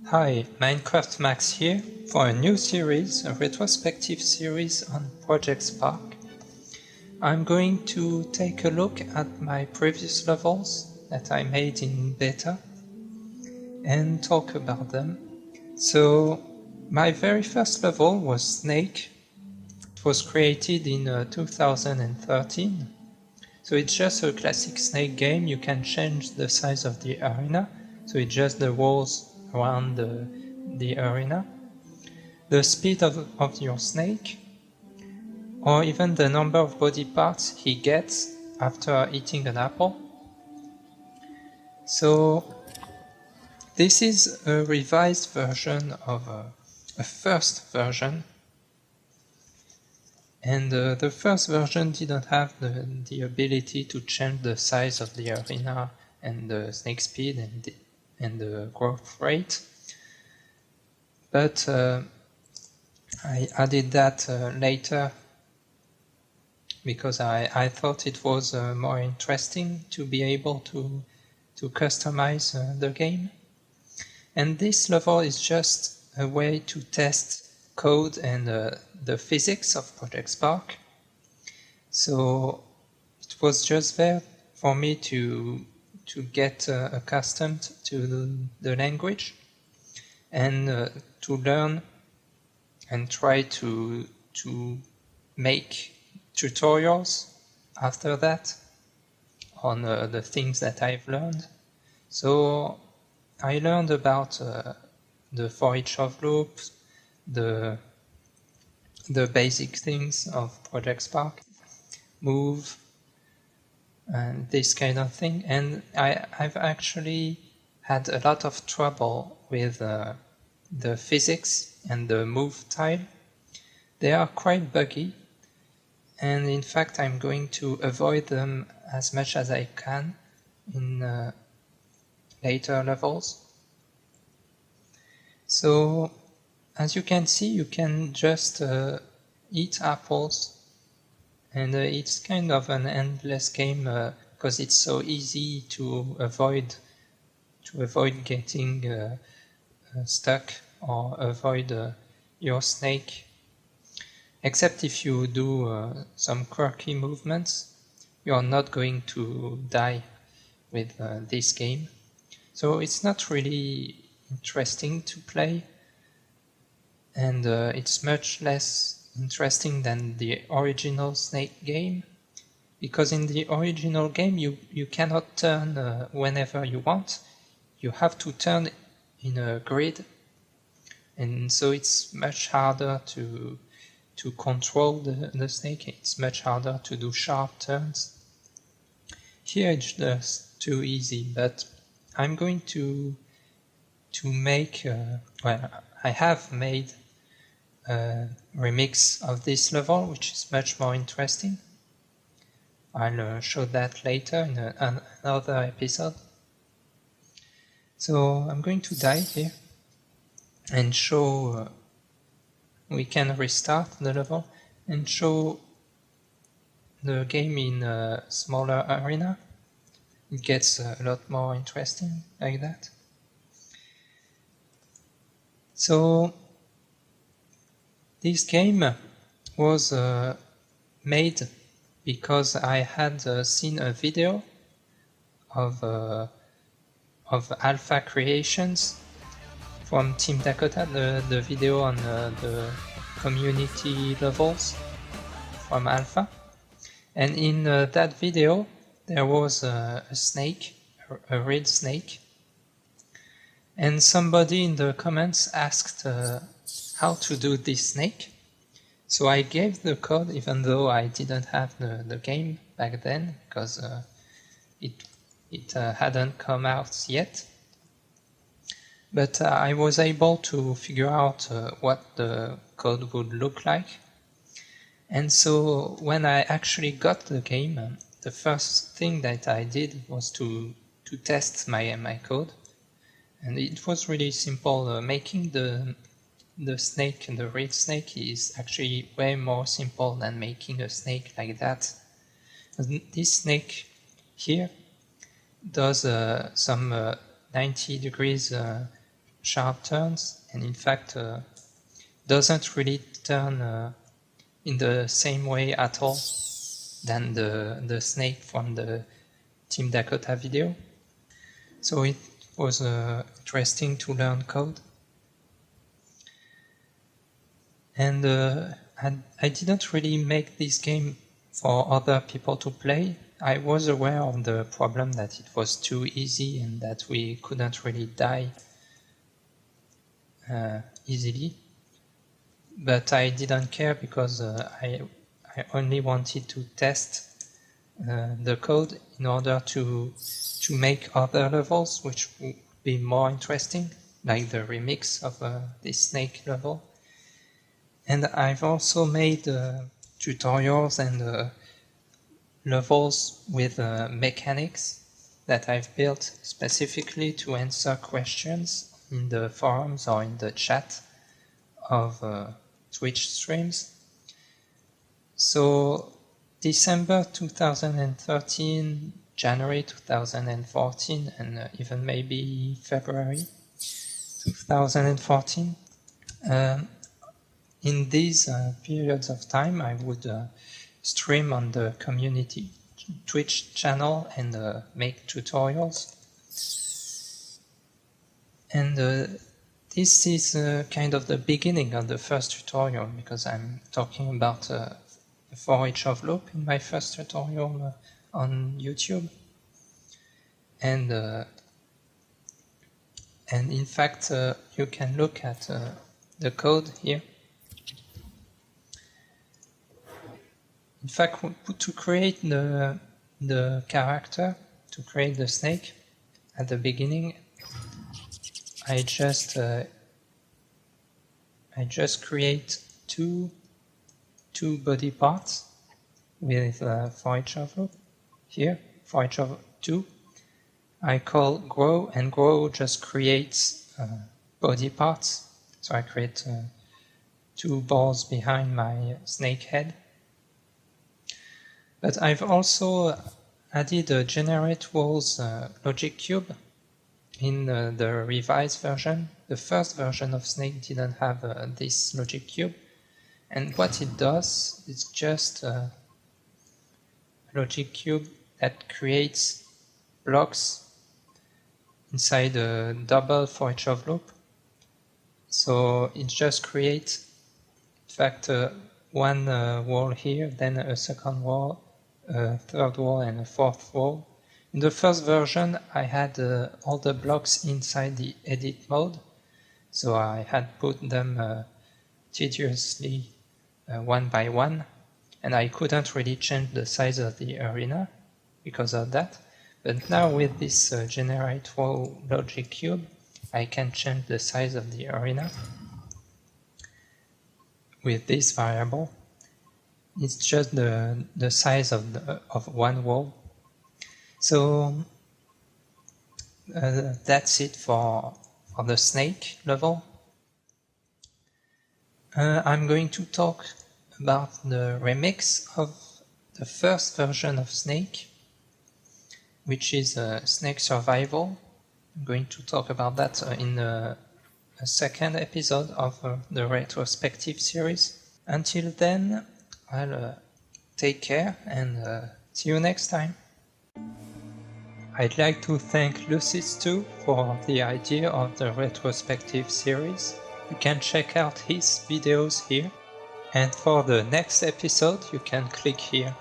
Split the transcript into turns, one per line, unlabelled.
Hi, MindcraftMax here for a new series, a retrospective series on Project Spark. I'm going to take a look at my previous levels that I made in beta and talk about them. So, my very first level was Snake. It was created in 2013. So it's just a classic Snake game. You can change the size of the arena. So it's just the walls around the arena, the speed of your snake, or even the number of body parts he gets after eating an apple. So this is a revised version of a first version, and the first version didn't have the ability to change the size of the arena and the snake speed and the growth rate, but I added that later because I thought it was more interesting to be able to customize the game. And this level is just a way to test code and the physics of Project Spark. So it was just there for me to get accustomed to the language and to learn and try to make tutorials after that on the things that I've learned. So I learned about the for each of loops, the basic things of Project Spark, move, and this kind of thing. And I've actually had a lot of trouble with the physics and the move tile. They are quite buggy, and in fact I'm going to avoid them as much as I can in later levels. So as you can see, you can just eat apples, and it's kind of an endless game because it's so easy to avoid getting stuck or avoid your snake. Except if you do some quirky movements, you're not going to die with this game. So it's not really interesting to play, and it's much less interesting than the original Snake game, because in the original game you cannot turn whenever you want. You have to turn in a grid, and so it's much harder to control the snake. It's much harder to do sharp turns. Here it's just too easy, but I'm going to make, well, I have made a remix of this level, which is much more interesting. I'll show that later in another episode. So I'm going to die here and show, we can restart the level and show the game in a smaller arena. It gets a lot more interesting like that. So this game was made because I had seen a video of Alpha Creations from Team Dakota, the video on the community levels from Alpha. And in that video, there was a snake, a red snake. And somebody in the comments asked how to do this snake. So I gave the code, even though I didn't have the game back then, because it hadn't come out yet. But I was able to figure out what the code would look like. And so when I actually got the game, the first thing that I did was to test my code. And it was really simple. Making the snake, the red snake, is actually way more simple than making a snake like that. This snake here does some 90 degrees sharp turns, and in fact doesn't really turn in the same way at all than the snake from the Team Dakota video. So it was interesting to learn code. And I didn't really make this game for other people to play. I was aware of the problem that it was too easy and that we couldn't really die easily. But I didn't care because I only wanted to test the code in order to make other levels which would be more interesting, like the remix of this snake level. And I've also made tutorials and levels with mechanics that I've built specifically to answer questions in the forums or in the chat of Twitch streams. So December 2013, January 2014, and even maybe February 2014. In these periods of time, I would stream on the community Twitch channel and make tutorials. And this is kind of the beginning of the first tutorial, because I'm talking about the for each of loop in my first tutorial on YouTube. And in fact, you can look at the code here. In fact, to create the character, to create the snake at the beginning, I just create two body parts with for each of loop. Here, for each of 2, I call grow, and grow just creates body parts. So I create 2 balls behind my snake head. But I've also added a generate walls logic cube in the revised version. The first version of Snake didn't have this logic cube. And what it does is just a logic cube that creates blocks inside a double for each of loop. So it just creates, in fact, one wall here, then a second wall, a third wall, and a fourth wall. In the first version, I had all the blocks inside the edit mode, so I had put them tediously one by one, and I couldn't really change the size of the arena because of that. But now with this generate wall logic cube, I can change the size of the arena with this variable. It's just the size of one wall. So that's it for the snake level. I'm going to talk about the remix of the first version of Snake, which is Snake Survival. I'm going to talk about that in a second episode of the Retrospective series. Until then, I'll take care and see you next time. I'd like to thank Lucis2 for the idea of the Retrospective series. You can check out his videos here. And for the next episode, you can click here.